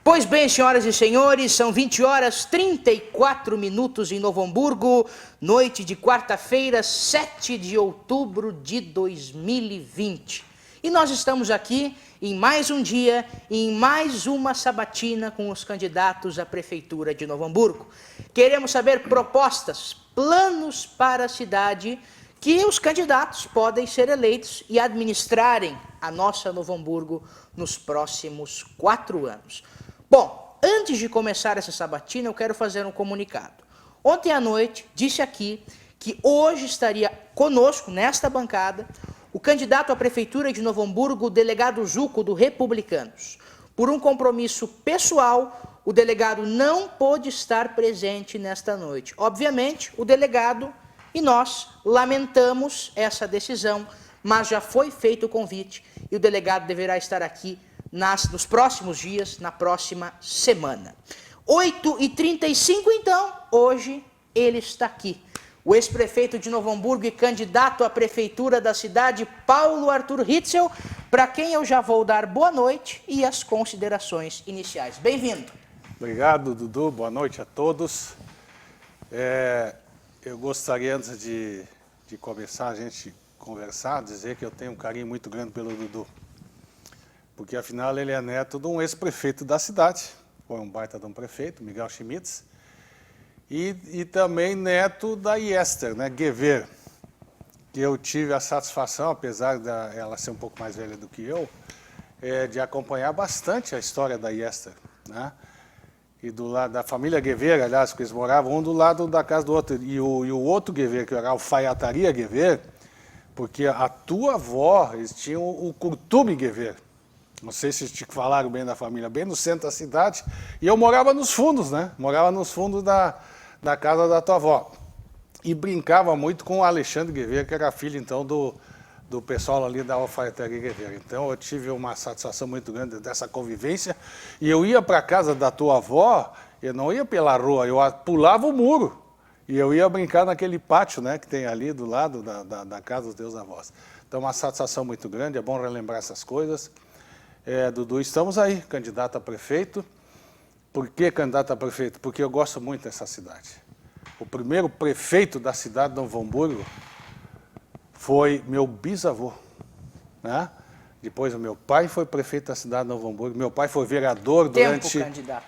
Pois bem, senhoras e senhores, são 20 horas 34 minutos em Novo Hamburgo, noite de quarta-feira, 7 de outubro de 2020. E nós estamos aqui em mais um dia, em mais uma sabatina com os candidatos à Prefeitura de Novo Hamburgo. Queremos saber propostas, planos para a cidade que os candidatos podem ser eleitos e administrarem a nossa Novo Hamburgo nos próximos 4 anos. Bom, antes de começar essa sabatina, eu quero fazer um comunicado. Ontem à noite, disse aqui que hoje estaria conosco, nesta bancada, o candidato à Prefeitura de Novo Hamburgo, o delegado Juco, do Republicanos. Por um compromisso pessoal, o delegado não pôde estar presente nesta noite. Obviamente, o delegado e nós lamentamos essa decisão, mas já foi feito o convite e o delegado deverá estar aqui nos próximos dias, na próxima semana. 8h35, então, hoje ele está aqui. O ex-prefeito de Novo Hamburgo e candidato à prefeitura da cidade, Paulo Arthur Ritzel, para quem eu já vou dar boa noite e as considerações iniciais. Bem-vindo. Obrigado, Dudu. Boa noite a todos. Eu gostaria, antes de começar a gente conversar, dizer que eu tenho um carinho muito grande pelo Dudu. Porque, afinal, ele é neto de um ex-prefeito da cidade, foi um baita de um prefeito, Miguel Schmitz, e também neto da Yester, né, Gever, que eu tive a satisfação, apesar dela ser um pouco mais velha do que eu, de acompanhar bastante a história da Yester, né? E do lado da família Gever, aliás, que eles moravam um do lado da casa do outro, e o outro Gever, que era a alfaiataria Gever, porque a tua avó, eles tinham o Curtume Gever. Não sei se te falaram bem da família, bem no centro da cidade. E eu morava nos fundos, né? Morava nos fundos da casa da tua avó. E brincava muito com o Alexandre Gever, que era filho, então, do pessoal ali da alfaiataria Gever. Então, eu tive uma satisfação muito grande dessa convivência. E eu ia para a casa da tua avó, eu não ia pela rua, eu pulava o muro. E eu ia brincar naquele pátio, né, que tem ali do lado da casa dos teus avós. Então, uma satisfação muito grande, é bom relembrar essas coisas. Dudu, estamos aí, candidato a prefeito. Por que candidato a prefeito? Porque eu gosto muito dessa cidade. O primeiro prefeito da cidade de Novo Hamburgo foi meu bisavô, né? Depois o meu pai foi prefeito da cidade de Novo Hamburgo. Meu pai foi vereador durante... Tempo, candidato.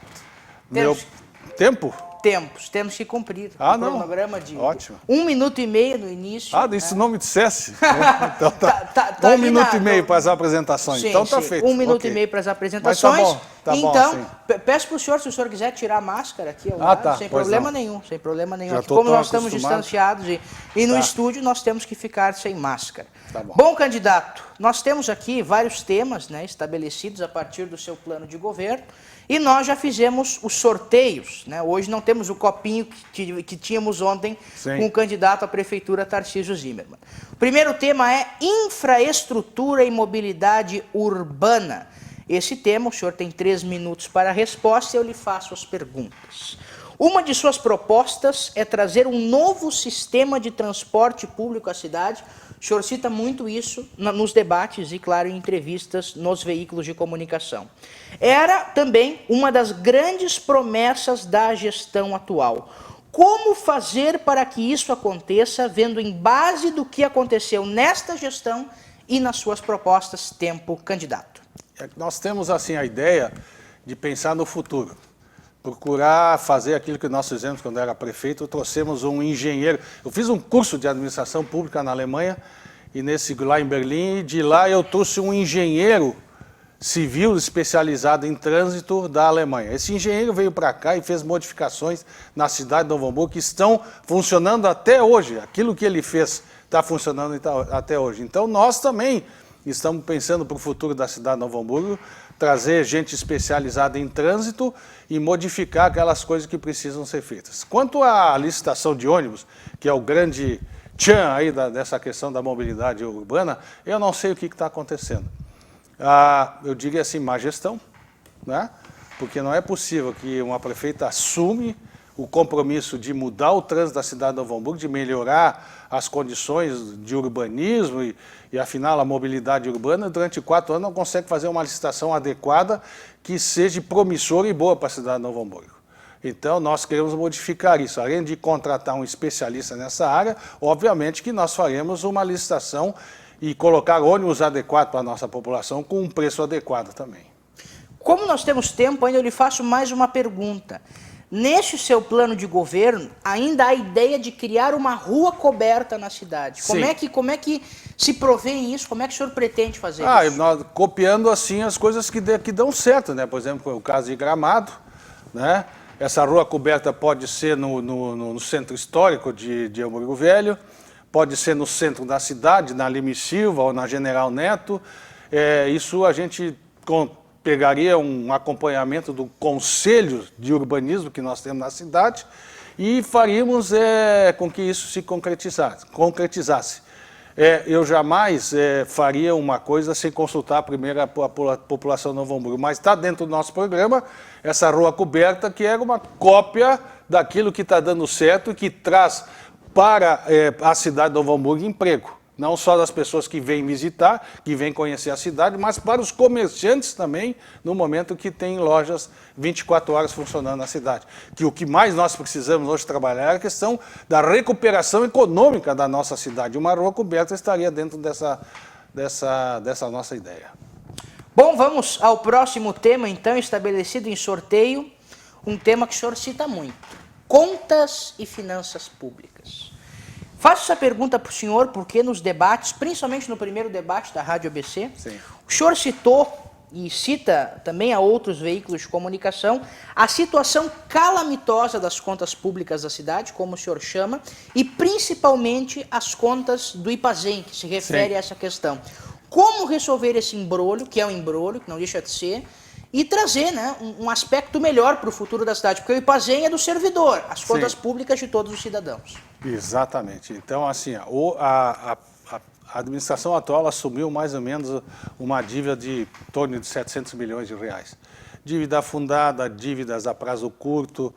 Tempo? Temos que cumprir o cronograma de ótimo. 1 minuto e meio no início. Isso não me dissesse. Então, tá 1 minuto e meio para as apresentações. Sim, então tá feito. 1 minuto e meio para as apresentações. Mas tá bom, então, peço para o senhor, se o senhor quiser tirar a máscara aqui ao lado, sem problema nenhum. Sem problema nenhum. Aqui, como nós estamos distanciados e no estúdio, nós temos que ficar sem máscara. Tá bom. Bom, candidato, nós temos aqui vários temas, né, estabelecidos a partir do seu plano de governo. E nós já fizemos os sorteios, né? Hoje não temos o copinho que tínhamos ontem com o candidato à prefeitura Tarcísio Zimmermann. O primeiro tema é infraestrutura e mobilidade urbana. Esse tema, o senhor tem 3 minutos para a resposta e eu lhe faço as perguntas. Uma de suas propostas é trazer um novo sistema de transporte público à cidade. O senhor cita muito isso nos debates e, claro, em entrevistas nos veículos de comunicação. Era também uma das grandes promessas da gestão atual. Como fazer para que isso aconteça, vendo em base do que aconteceu nesta gestão e nas suas propostas, tempo, candidato? Nós temos, assim, a ideia de pensar no futuro. Procurar fazer aquilo que nós fizemos quando era prefeito, trouxemos um engenheiro. Eu fiz um curso de administração pública na Alemanha, e lá em Berlim, e de lá eu trouxe um engenheiro civil especializado em trânsito da Alemanha. Esse engenheiro veio para cá e fez modificações na cidade de Novo Hamburgo que estão funcionando até hoje. Aquilo que ele fez está funcionando até hoje. Então nós também estamos pensando para o futuro da cidade de Novo Hamburgo, trazer gente especializada em trânsito e modificar aquelas coisas que precisam ser feitas. Quanto à licitação de ônibus, que é o grande tchan aí dessa questão da mobilidade urbana, eu não sei o que está acontecendo. Eu diria assim, má gestão, né? Porque não é possível que uma prefeita assume o compromisso de mudar o trânsito da cidade de Novo Hamburgo, de melhorar as condições de urbanismo e afinal, a mobilidade urbana, durante 4 anos não consegue fazer uma licitação adequada que seja promissora e boa para a cidade de Novo Hamburgo. Então, nós queremos modificar isso. Além de contratar um especialista nessa área, obviamente que nós faremos uma licitação e colocar ônibus adequado para a nossa população com um preço adequado também. Como nós temos tempo ainda, eu lhe faço mais uma pergunta. Neste seu plano de governo, ainda há a ideia de criar uma rua coberta na cidade. Como é que se provê isso? Como é que o senhor pretende fazer isso? Nós, copiando assim as coisas que dão certo, né? Por exemplo, o caso de Gramado, né? Essa rua coberta pode ser no centro histórico de Hamburgo Velho, pode ser no centro da cidade, na Lime Silva ou na General Neto. Isso a gente pegaria um acompanhamento do Conselho de Urbanismo que nós temos na cidade e faríamos com que isso se concretizasse. Eu jamais faria uma coisa sem consultar primeiro a população de Novo Hamburgo, mas está dentro do nosso programa essa rua coberta, que é uma cópia daquilo que está dando certo e que traz para a cidade de Novo Hamburgo emprego. Não só das pessoas que vêm visitar, que vêm conhecer a cidade, mas para os comerciantes também, no momento que tem lojas 24 horas funcionando na cidade. Que o que mais nós precisamos hoje trabalhar é a questão da recuperação econômica da nossa cidade. Uma rua coberta estaria dentro dessa nossa ideia. Bom, vamos ao próximo tema, então, estabelecido em sorteio, um tema que o senhor cita muito: contas e finanças públicas. Faço essa pergunta para o senhor porque nos debates, principalmente no primeiro debate da Rádio ABC, sim, o senhor citou e cita também a outros veículos de comunicação a situação calamitosa das contas públicas da cidade, como o senhor chama, e principalmente as contas do IPAZEM, que se refere a essa questão. Como resolver esse embrolho, que é um embrolho, que não deixa de ser, e trazer, né, um aspecto melhor para o futuro da cidade, porque o IPAZEM é do servidor, as contas públicas de todos os cidadãos. Exatamente. Então, assim, a administração atual assumiu mais ou menos uma dívida de em torno de 700 milhões de reais. Dívida fundada, dívidas a prazo curto,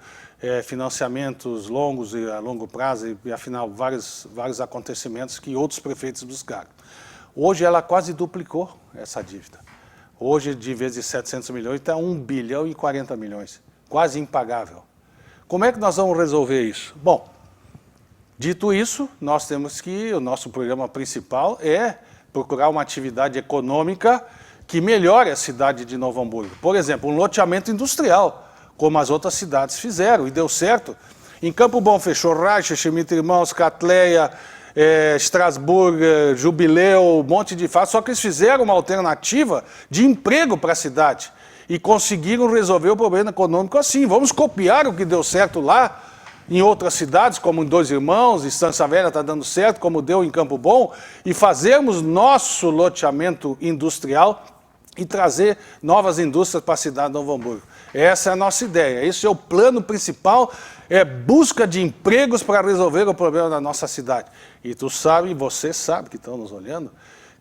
financiamentos longos e a longo prazo e afinal, vários acontecimentos que outros prefeitos buscaram. Hoje ela quase duplicou essa dívida. Hoje, de vez de 700 milhões, está 1 bilhão e 40 milhões, quase impagável. Como é que nós vamos resolver isso? Bom, dito isso, nós temos que, o nosso programa principal é procurar uma atividade econômica que melhore a cidade de Novo Hamburgo. Por exemplo, um loteamento industrial, como as outras cidades fizeram, e deu certo. Em Campo Bom fechou Reicher, Schmidt Irmãos, Catleia, Estrasburgo, Jubileu, um monte de fatos, só que eles fizeram uma alternativa de emprego para a cidade e conseguiram resolver o problema econômico assim. Vamos copiar o que deu certo lá em outras cidades, como em Dois Irmãos, Estância Velha está dando certo, como deu em Campo Bom, e fazermos nosso loteamento industrial e trazer novas indústrias para a cidade de Novo Hamburgo. Essa é a nossa ideia, esse é o plano principal, é busca de empregos para resolver o problema da nossa cidade. E tu sabe, você sabe que estão nos olhando,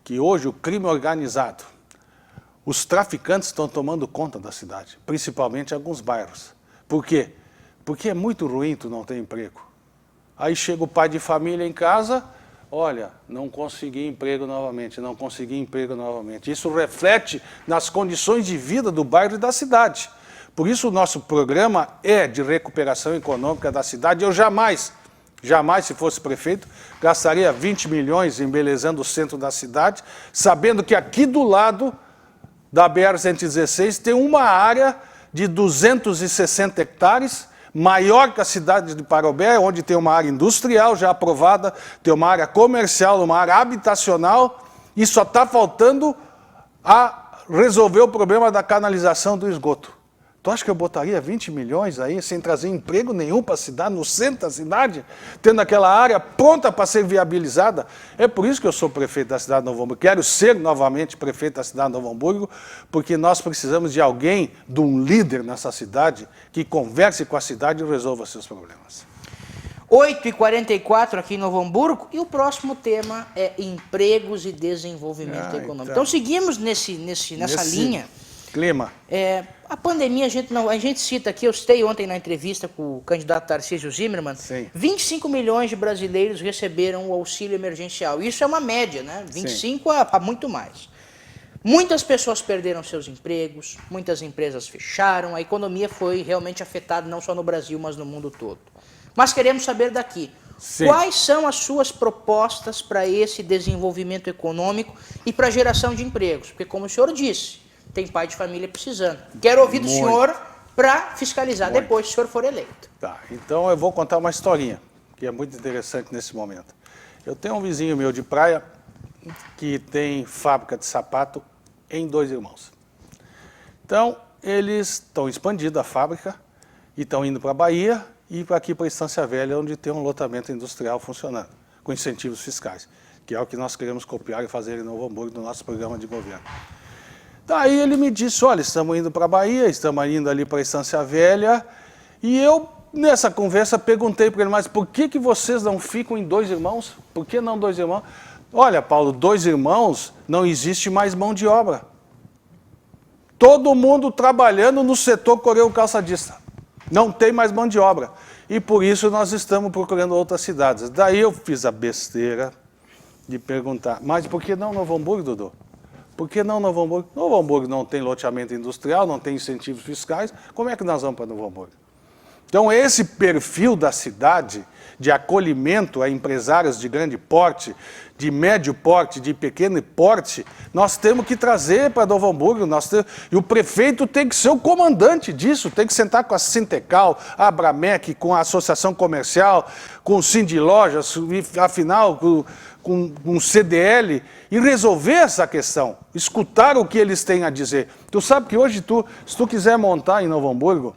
que hoje o crime organizado, os traficantes estão tomando conta da cidade, principalmente em alguns bairros. Por quê? Porque é muito ruim tu não ter emprego. Aí chega o pai de família em casa, olha, não consegui emprego novamente, não consegui emprego novamente. Isso reflete nas condições de vida do bairro e da cidade. Por isso o nosso programa é de recuperação econômica da cidade. Eu jamais, se fosse prefeito, gastaria 20 milhões embelezando o centro da cidade, sabendo que aqui do lado da BR-116 tem uma área de 260 hectares, maior que a cidade de Parobé, onde tem uma área industrial já aprovada, tem uma área comercial, uma área habitacional, e só está faltando a resolver o problema da canalização do esgoto. Tu acha que eu botaria 20 milhões aí sem trazer emprego nenhum para a cidade, no centro da cidade, tendo aquela área pronta para ser viabilizada? É por isso que eu sou prefeito da cidade de Novo Hamburgo. Quero ser novamente prefeito da cidade de Novo Hamburgo, porque nós precisamos de alguém, de um líder nessa cidade, que converse com a cidade e resolva seus problemas. 8h44 aqui em Novo Hamburgo, e o próximo tema é empregos e desenvolvimento econômico. Então seguimos nessa linha. Clima. A pandemia, a gente cita aqui, eu citei ontem na entrevista com o candidato Tarcísio Zimmermann, Sim. 25 milhões de brasileiros receberam o auxílio emergencial. Isso é uma média, né? 25 a muito mais. Muitas pessoas perderam seus empregos, muitas empresas fecharam, a economia foi realmente afetada não só no Brasil, mas no mundo todo. Mas queremos saber daqui, Sim. Quais são as suas propostas para esse desenvolvimento econômico e para a geração de empregos? Porque, como o senhor disse, tem pai de família precisando. Quero ouvir do senhor para fiscalizar depois, se o senhor for eleito. Tá, então eu vou contar uma historinha, que é muito interessante nesse momento. Eu tenho um vizinho meu de praia que tem fábrica de sapato em Dois Irmãos. Então, eles estão expandindo a fábrica e estão indo para a Bahia e para aqui para a Estância Velha, onde tem um lotamento industrial funcionando, com incentivos fiscais, que é o que nós queremos copiar e fazer em Novo Hamburgo no nosso programa de governo. Daí ele me disse, olha, estamos indo para a Bahia, estamos indo ali para a Estância Velha, e eu, nessa conversa, perguntei para ele, mas por que vocês não ficam em Dois Irmãos? Por que não Dois Irmãos? Olha, Paulo, Dois Irmãos não existe mais mão de obra. Todo mundo trabalhando no setor correio calçadista. Não tem mais mão de obra. E por isso nós estamos procurando outras cidades. Daí eu fiz a besteira de perguntar, mas por que não Novo Hamburgo, Dudu? Por que não Novo Hamburgo? Novo Hamburgo não tem loteamento industrial, não tem incentivos fiscais, como é que nós vamos para Novo Hamburgo? Então esse perfil da cidade, de acolhimento a empresários de grande porte, de médio porte, de pequeno porte, nós temos que trazer para Novo Hamburgo, e o prefeito tem que ser o comandante disso, tem que sentar com a Sintecal, a Abramec, com a Associação Comercial, com o Cindy Lojas, afinal, com o CDL, e resolver essa questão, escutar o que eles têm a dizer. Tu sabe que hoje, se tu quiser montar em Novo Hamburgo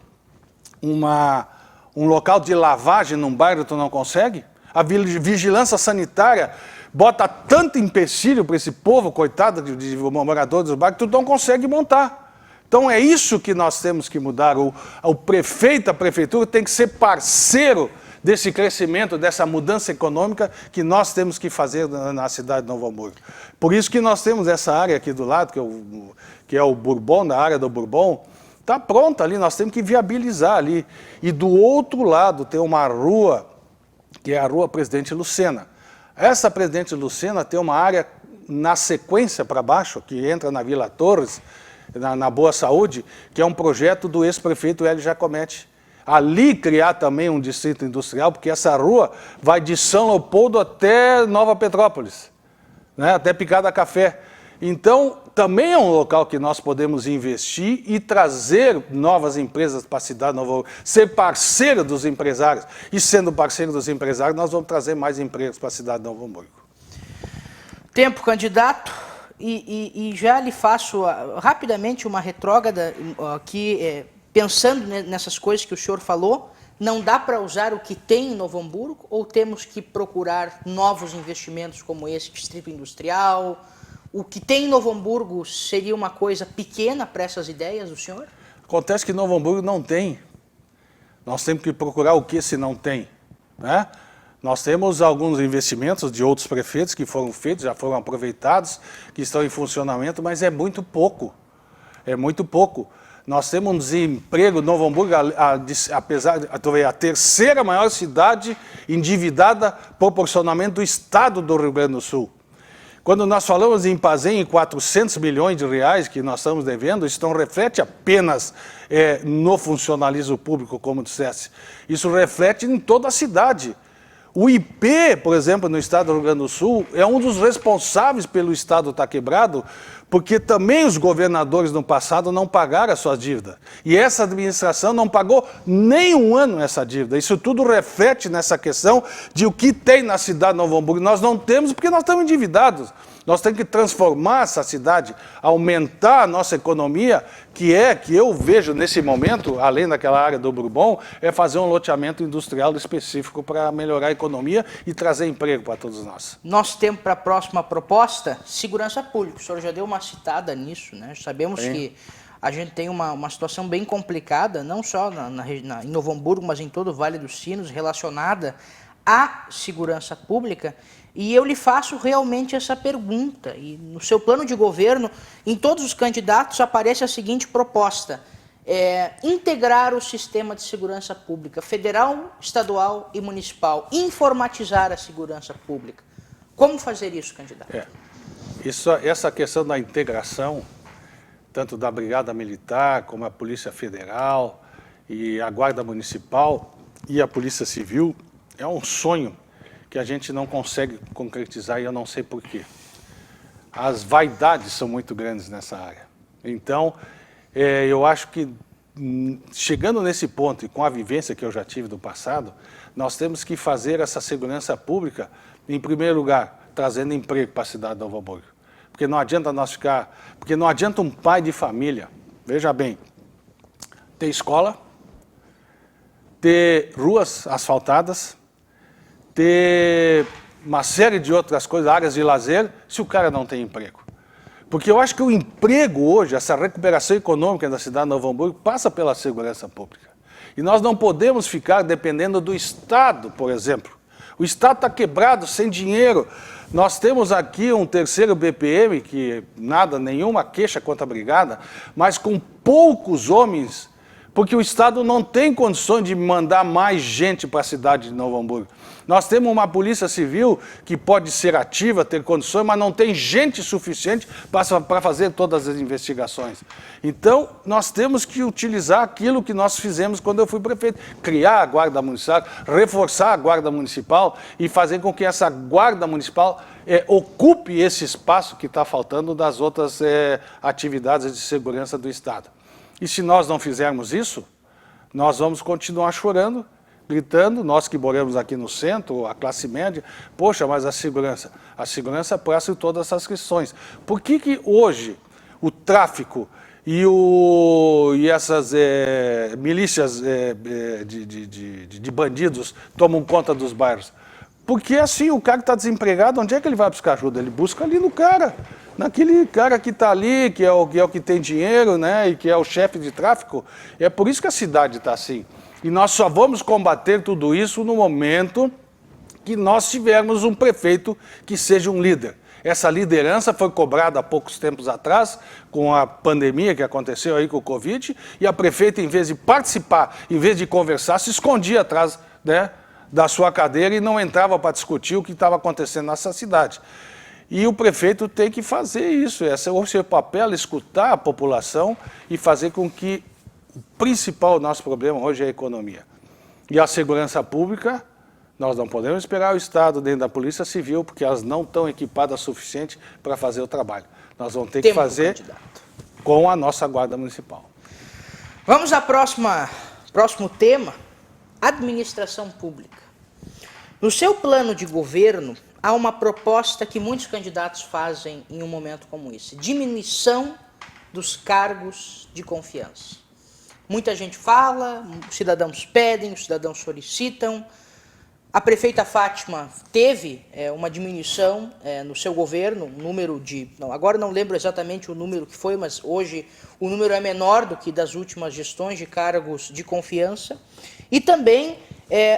um local de lavagem num bairro, tu não consegue? A vigilância sanitária bota tanto empecilho para esse povo, coitado de moradores dos bairros, que tu não consegue montar. Então é isso que nós temos que mudar. O prefeito, a prefeitura tem que ser parceiro desse crescimento, dessa mudança econômica que nós temos que fazer na cidade de Novo Hamburgo. Por isso que nós temos essa área aqui do lado, que é o Bourbon, da área do Bourbon, está pronta ali, nós temos que viabilizar ali. E do outro lado tem uma rua, que é a Rua Presidente Lucena. Essa Presidente Lucena tem uma área na sequência para baixo, que entra na Vila Torres, na Boa Saúde, que é um projeto do ex-prefeito Hélio Giacometti. Ali criar também um distrito industrial, porque essa rua vai de São Leopoldo até Nova Petrópolis, né, até Picada Café. Então, também é um local que nós podemos investir e trazer novas empresas para a cidade de Novo Hamburgo, ser parceiro dos empresários. E sendo parceiro dos empresários, nós vamos trazer mais empregos para a cidade de Novo Hamburgo. Tempo, candidato, e já lhe faço rapidamente uma retrógrada aqui, pensando nessas coisas que o senhor falou. Não dá para usar o que tem em Novo Hamburgo ou temos que procurar novos investimentos como esse distrito industrial? O que tem em Novo Hamburgo seria uma coisa pequena para essas ideias do senhor? Acontece que Novo Hamburgo não tem. Nós temos que procurar o que se não tem, né? Nós temos alguns investimentos de outros prefeitos que foram feitos, já foram aproveitados, que estão em funcionamento, mas é muito pouco. É muito pouco. Nós temos um desemprego, Novo Hamburgo, apesar de a terceira maior cidade endividada proporcionalmente do estado do Rio Grande do Sul. Quando nós falamos em Pazem, em 400 milhões de reais que nós estamos devendo, isso não reflete apenas no funcionalismo público, como dissesse. Isso reflete em toda a cidade. O IP, por exemplo, no estado do Rio Grande do Sul, é um dos responsáveis pelo estado estar quebrado, porque também os governadores no passado não pagaram as suas dívidas. E essa administração não pagou nem um ano essa dívida. Isso tudo reflete nessa questão de o que tem na cidade de Novo Hamburgo. Nós não temos porque nós estamos endividados. Nós temos que transformar essa cidade, aumentar a nossa economia, que eu vejo nesse momento, além daquela área do Bourbon, é fazer um loteamento industrial específico para melhorar a economia e trazer emprego para todos nós. Nós temos para a próxima proposta segurança pública. O senhor já deu uma citada nisso, né? Sabemos que a gente tem uma situação bem complicada, não só em Novo Hamburgo, mas em todo o Vale dos Sinos, relacionada à segurança pública. E eu lhe faço realmente essa pergunta. E no seu plano de governo, em todos os candidatos, aparece a seguinte proposta: integrar o sistema de segurança pública, federal, estadual e municipal, informatizar a segurança pública. Como fazer isso, candidato? Essa questão da integração, tanto da Brigada Militar, como a Polícia Federal, e a Guarda Municipal e a Polícia Civil, é um sonho que a gente não consegue concretizar e eu não sei porquê. As vaidades são muito grandes nessa área. Então, eu acho que, chegando nesse ponto e com a vivência que eu já tive do passado, nós temos que fazer essa segurança pública, em primeiro lugar, trazendo emprego para a cidade de Novo Hamburgo. Porque não adianta porque não adianta um pai de família, veja bem, ter escola, ter ruas asfaltadas, ter uma série de outras coisas, áreas de lazer, se o cara não tem emprego. Porque eu acho que o emprego hoje, essa recuperação econômica da cidade de Novo Hamburgo, passa pela segurança pública. E nós não podemos ficar dependendo do Estado, por exemplo. O Estado está quebrado, sem dinheiro. Nós temos aqui um terceiro BPM, que nenhuma queixa contra a Brigada, mas com poucos homens, porque o Estado não tem condições de mandar mais gente para a cidade de Novo Hamburgo. Nós temos uma polícia civil que pode ser ativa, ter condições, mas não tem gente suficiente para fazer todas as investigações. Então, nós temos que utilizar aquilo que nós fizemos quando eu fui prefeito. Criar a Guarda Municipal, reforçar a Guarda Municipal e fazer com que essa Guarda Municipal ocupe esse espaço que está faltando das outras atividades de segurança do Estado. E se nós não fizermos isso, nós vamos continuar chorando, gritando, nós que moramos aqui no centro, a classe média, poxa, mas a segurança passa em todas essas questões. Por que hoje o tráfico e essas milícias de bandidos tomam conta dos bairros? Porque assim, o cara que está desempregado, onde é que ele vai buscar ajuda? Ele busca ali no cara, naquele cara que está ali, que é o que tem dinheiro, né, e que é o chefe de tráfico. É por isso que a cidade está assim. E nós só vamos combater tudo isso no momento que nós tivermos um prefeito que seja um líder. Essa liderança foi cobrada há poucos tempos atrás, com a pandemia que aconteceu aí com o Covid, e a prefeita, em vez de participar, em vez de conversar, se escondia atrás, né, da sua cadeira e não entrava para discutir o que estava acontecendo nessa cidade. E o prefeito tem que fazer isso, esse é o seu papel, escutar a população e fazer com que o principal nosso problema hoje é a economia. E a segurança pública, nós não podemos esperar o Estado dentro da Polícia Civil, porque elas não estão equipadas o suficiente para fazer o trabalho. Nós vamos ter que fazer com a nossa Guarda Municipal. Vamos ao próximo tema, administração pública. No seu plano de governo, há uma proposta que muitos candidatos fazem em um momento como esse: diminuição dos cargos de confiança. Muita gente fala, os cidadãos pedem, os cidadãos solicitam. A prefeita Fátima teve uma diminuição no seu governo, um número de... agora não lembro exatamente o número que foi, mas hoje o número é menor do que das últimas gestões de cargos de confiança. E também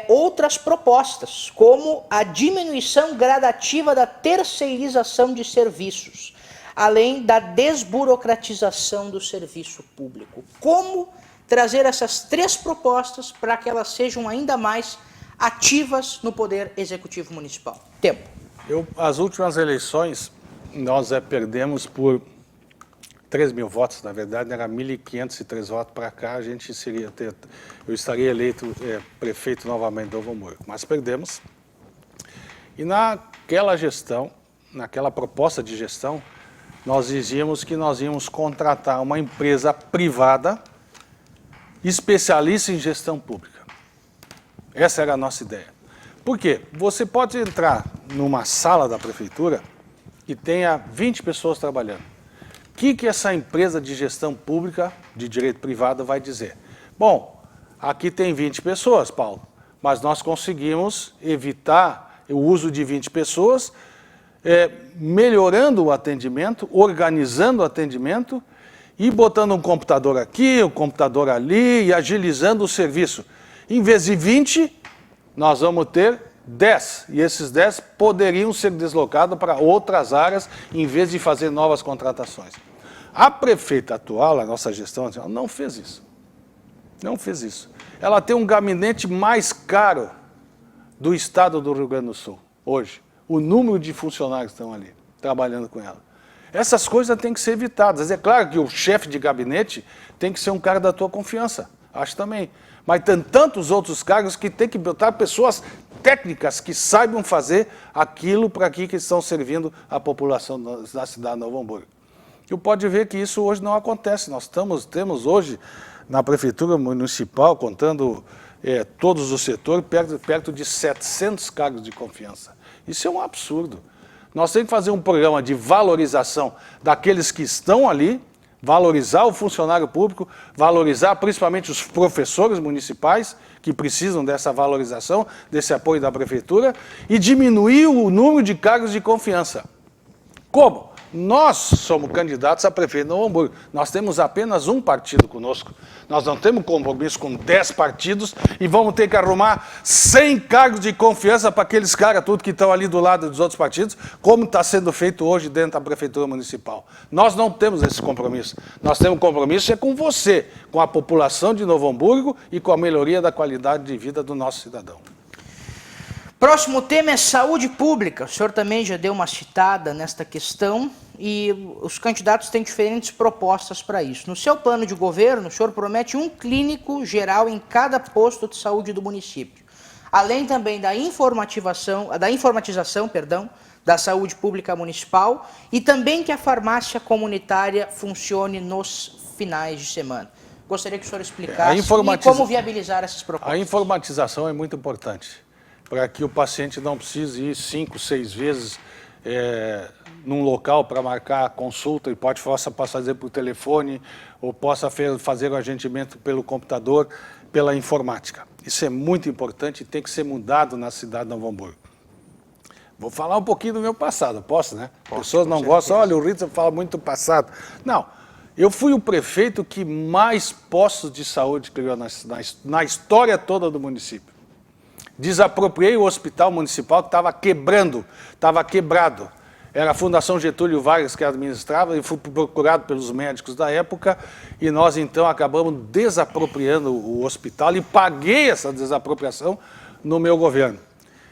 outras propostas, como a diminuição gradativa da terceirização de serviços, além da desburocratização do serviço público. Como trazer essas três propostas para que elas sejam ainda mais ativas no Poder Executivo Municipal? Tempo. As últimas eleições, nós perdemos por 3 mil votos, na verdade, era 1.503 votos para cá, eu estaria eleito prefeito novamente de Novo Hamburgo, mas perdemos. E naquela gestão, naquela proposta de gestão, nós dizíamos que nós íamos contratar uma empresa privada especialista em gestão pública. Essa era a nossa ideia. Por quê? Você pode entrar numa sala da prefeitura que tenha 20 pessoas trabalhando. O que essa empresa de gestão pública, de direito privado, vai dizer? Bom, aqui tem 20 pessoas, Paulo, mas nós conseguimos evitar o uso de 20 pessoas, melhorando o atendimento, organizando o atendimento e botando um computador aqui, um computador ali e agilizando o serviço. Em vez de 20, nós vamos ter 10, e esses 10 poderiam ser deslocados para outras áreas, em vez de fazer novas contratações. A prefeita atual, a nossa gestão, não fez isso. Não fez isso. Ela tem um gabinete mais caro do estado do Rio Grande do Sul, hoje. O número de funcionários que estão ali, trabalhando com ela. Essas coisas têm que ser evitadas. É claro que o chefe de gabinete tem que ser um cara da tua confiança, acho também. Mas tem tantos outros cargos que tem que botar pessoas técnicas que saibam fazer aquilo para que estão servindo a população da cidade de Novo Hamburgo. E pode ver que isso hoje não acontece. Nós temos hoje na Prefeitura Municipal, contando todos os setores, perto de 700 cargos de confiança. Isso é um absurdo. Nós temos que fazer um programa de valorização daqueles que estão ali, valorizar o funcionário público, valorizar principalmente os professores municipais, que precisam dessa valorização, desse apoio da Prefeitura, e diminuir o número de cargos de confiança. Como? Nós somos candidatos a prefeito de Novo Hamburgo. Nós temos apenas um partido conosco. Nós não temos compromisso com 10 partidos e vamos ter que arrumar 100 cargos de confiança para aqueles caras tudo que estão ali do lado dos outros partidos, como está sendo feito hoje dentro da Prefeitura Municipal. Nós não temos esse compromisso. Nós temos compromisso com você, com a população de Novo Hamburgo e com a melhoria da qualidade de vida do nosso cidadão. Próximo tema é saúde pública. O senhor também já deu uma citada nesta questão e os candidatos têm diferentes propostas para isso. No seu plano de governo, o senhor promete um clínico geral em cada posto de saúde do município, além também da informatização da saúde pública municipal e também que a farmácia comunitária funcione nos finais de semana. Gostaria que o senhor explicasse como viabilizar essas propostas. A informatização é muito importante, para que o paciente não precise ir 5, 6 vezes num local para marcar a consulta e possa fazer por telefone ou possa fazer o agendamento pelo computador, pela informática. Isso é muito importante e tem que ser mudado na cidade de Novo Hamburgo. Vou falar um pouquinho do meu passado, posso, né? As pessoas não gostam, olha, o Ritzel fala muito do passado. Não, eu fui o prefeito que mais postos de saúde criou na história toda do município. Desapropriei o hospital municipal que estava quebrado. Era a Fundação Getúlio Vargas que administrava e fui procurado pelos médicos da época e nós então acabamos desapropriando o hospital e paguei essa desapropriação no meu governo.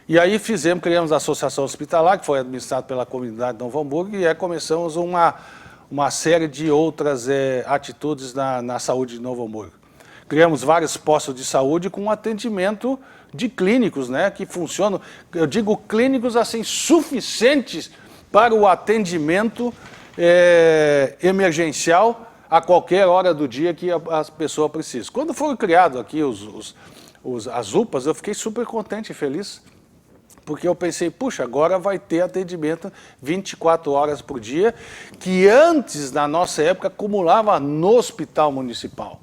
E aí criamos a Associação Hospitalar, que foi administrada pela comunidade de Novo Hamburgo e começamos uma série de outras atitudes na saúde de Novo Hamburgo. Criamos vários postos de saúde com atendimento de clínicos, né, que funcionam, eu digo clínicos assim, suficientes para o atendimento emergencial a qualquer hora do dia que a pessoa precisa. Quando foram criados aqui as UPAs, eu fiquei super contente e feliz, porque eu pensei, puxa, agora vai ter atendimento 24 horas por dia, que antes, na nossa época, acumulava no hospital municipal.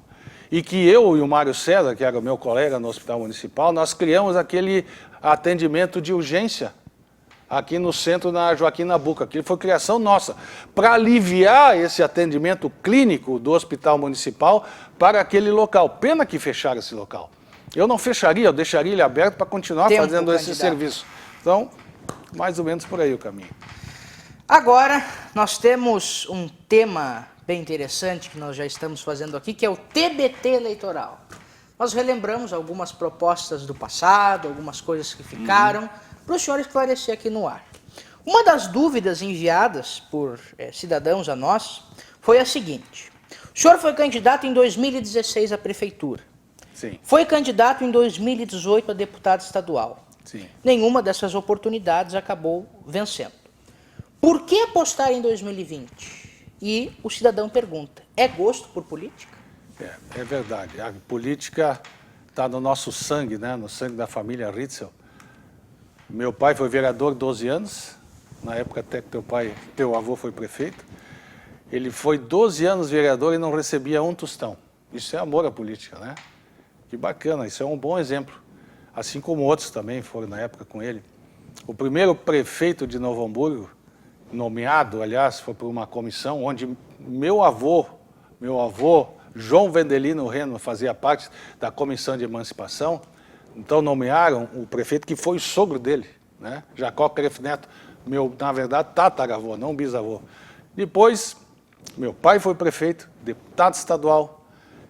E que eu e o Mário César, que era o meu colega no Hospital Municipal, nós criamos aquele atendimento de urgência aqui no centro, na Joaquim Nabuco. Aquilo foi criação nossa, para aliviar esse atendimento clínico do Hospital Municipal para aquele local. Pena que fecharam esse local. Eu não fecharia, eu deixaria ele aberto para continuar fazendo esse serviço. Então, mais ou menos por aí o caminho. Agora, nós temos um tema bem interessante que nós já estamos fazendo aqui, que é o TBT eleitoral. Nós relembramos algumas propostas do passado, algumas coisas que ficaram, para o senhor esclarecer aqui no ar. Uma das dúvidas enviadas por cidadãos a nós foi a seguinte: o senhor foi candidato em 2016 à prefeitura. Sim. Foi candidato em 2018 a deputado estadual. Sim. Nenhuma dessas oportunidades acabou vencendo. Por que apostar em 2020? E o cidadão pergunta, é gosto por política? É verdade. A política está no nosso sangue, né? No sangue da família Ritzel. Meu pai foi vereador 12 anos, na época até que teu avô foi prefeito. Ele foi 12 anos vereador e não recebia um tostão. Isso é amor à política, né? Que bacana, isso é um bom exemplo. Assim como outros também foram na época com ele. O primeiro prefeito de Novo Hamburgo, nomeado, aliás, foi por uma comissão onde meu avô, João Vendelino Reno, fazia parte da comissão de emancipação. Então nomearam o prefeito que foi o sogro dele, né? Jacó Cref Neto, na verdade, tataravô, não bisavô. Depois, meu pai foi prefeito, deputado estadual,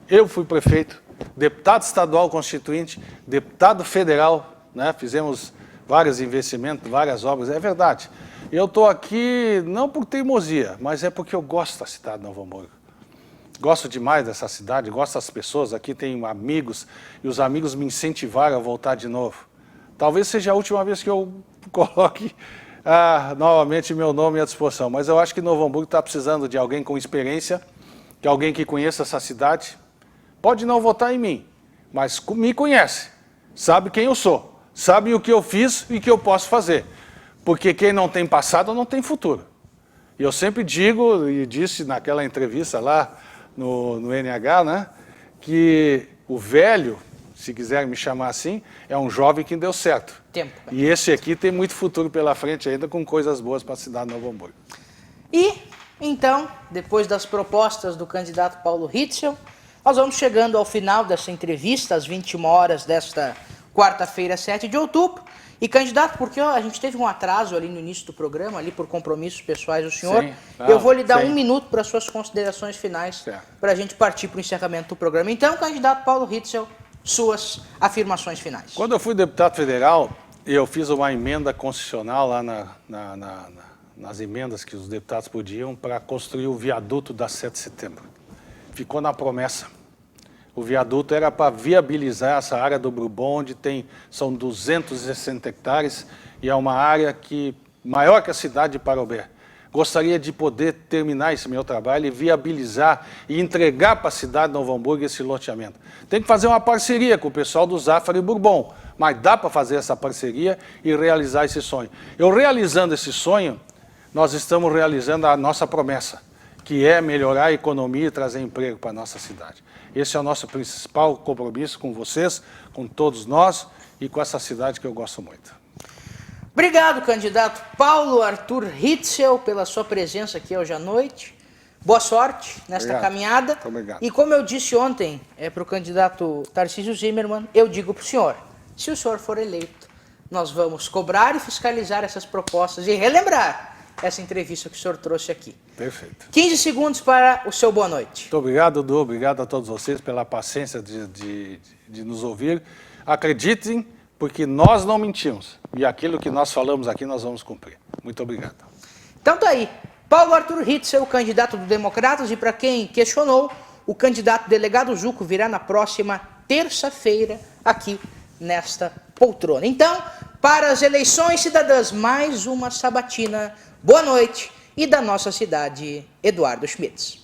eu fui prefeito, deputado estadual constituinte, deputado federal, né? Fizemos vários investimentos, várias obras, é verdade. Eu estou aqui não por teimosia, mas é porque eu gosto da cidade de Novo Hamburgo. Gosto demais dessa cidade, gosto das pessoas, aqui tenho amigos, e os amigos me incentivaram a voltar de novo. Talvez seja a última vez que eu coloque novamente meu nome à disposição, mas eu acho que Novo Hamburgo está precisando de alguém com experiência, de alguém que conheça essa cidade. Pode não votar em mim, mas me conhece, sabe quem eu sou, sabe o que eu fiz e o que eu posso fazer. Porque quem não tem passado não tem futuro. E eu sempre digo, e disse naquela entrevista lá no NH, né, que o velho, se quiser me chamar assim, é um jovem que deu certo. Tempo. E esse aqui tem muito futuro pela frente ainda, com coisas boas para a cidade de Novo Hamburgo. E, então, depois das propostas do candidato Paulo Ritzel, nós vamos chegando ao final dessa entrevista, às 21 horas desta quarta-feira, 7 de outubro. E, candidato, porque a gente teve um atraso ali no início do programa, ali por compromissos pessoais do senhor, eu vou lhe dar um minuto para suas considerações finais, para a gente partir para o encerramento do programa. Então, candidato Paulo Ritzel, suas afirmações finais. Quando eu fui deputado federal, eu fiz uma emenda constitucional lá nas emendas que os deputados podiam para construir o viaduto da 7 de setembro. Ficou na promessa. O viaduto era para viabilizar essa área do Brubon, onde são 260 hectares e é uma área maior que a cidade de Parobé. Gostaria de poder terminar esse meu trabalho e viabilizar e entregar para a cidade de Novo Hamburgo esse loteamento. Tem que fazer uma parceria com o pessoal do Zafari e Bourbon, mas dá para fazer essa parceria e realizar esse sonho. Eu realizando esse sonho, nós estamos realizando a nossa promessa, que é melhorar a economia e trazer emprego para a nossa cidade. Esse é o nosso principal compromisso com vocês, com todos nós e com essa cidade que eu gosto muito. Obrigado, candidato Paulo Arthur Ritzel, pela sua presença aqui hoje à noite. Boa sorte nesta caminhada. Muito obrigado. E como eu disse ontem para o candidato Tarcísio Zimmermann, eu digo para o senhor, se o senhor for eleito, nós vamos cobrar e fiscalizar essas propostas e relembrar essa entrevista que o senhor trouxe aqui. Perfeito. 15 segundos para o seu boa noite. Muito obrigado, Dudu. Obrigado a todos vocês pela paciência de nos ouvir. Acreditem, porque nós não mentimos. E aquilo que nós falamos aqui, nós vamos cumprir. Muito obrigado. Então tá aí. Paulo Arthur Ritzel, candidato do Democratas, e para quem questionou, o candidato delegado Juco virá na próxima terça-feira aqui nesta poltrona. Então, para as eleições cidadãs, mais uma sabatina. Boa noite e da nossa cidade, Eduardo Schmitz.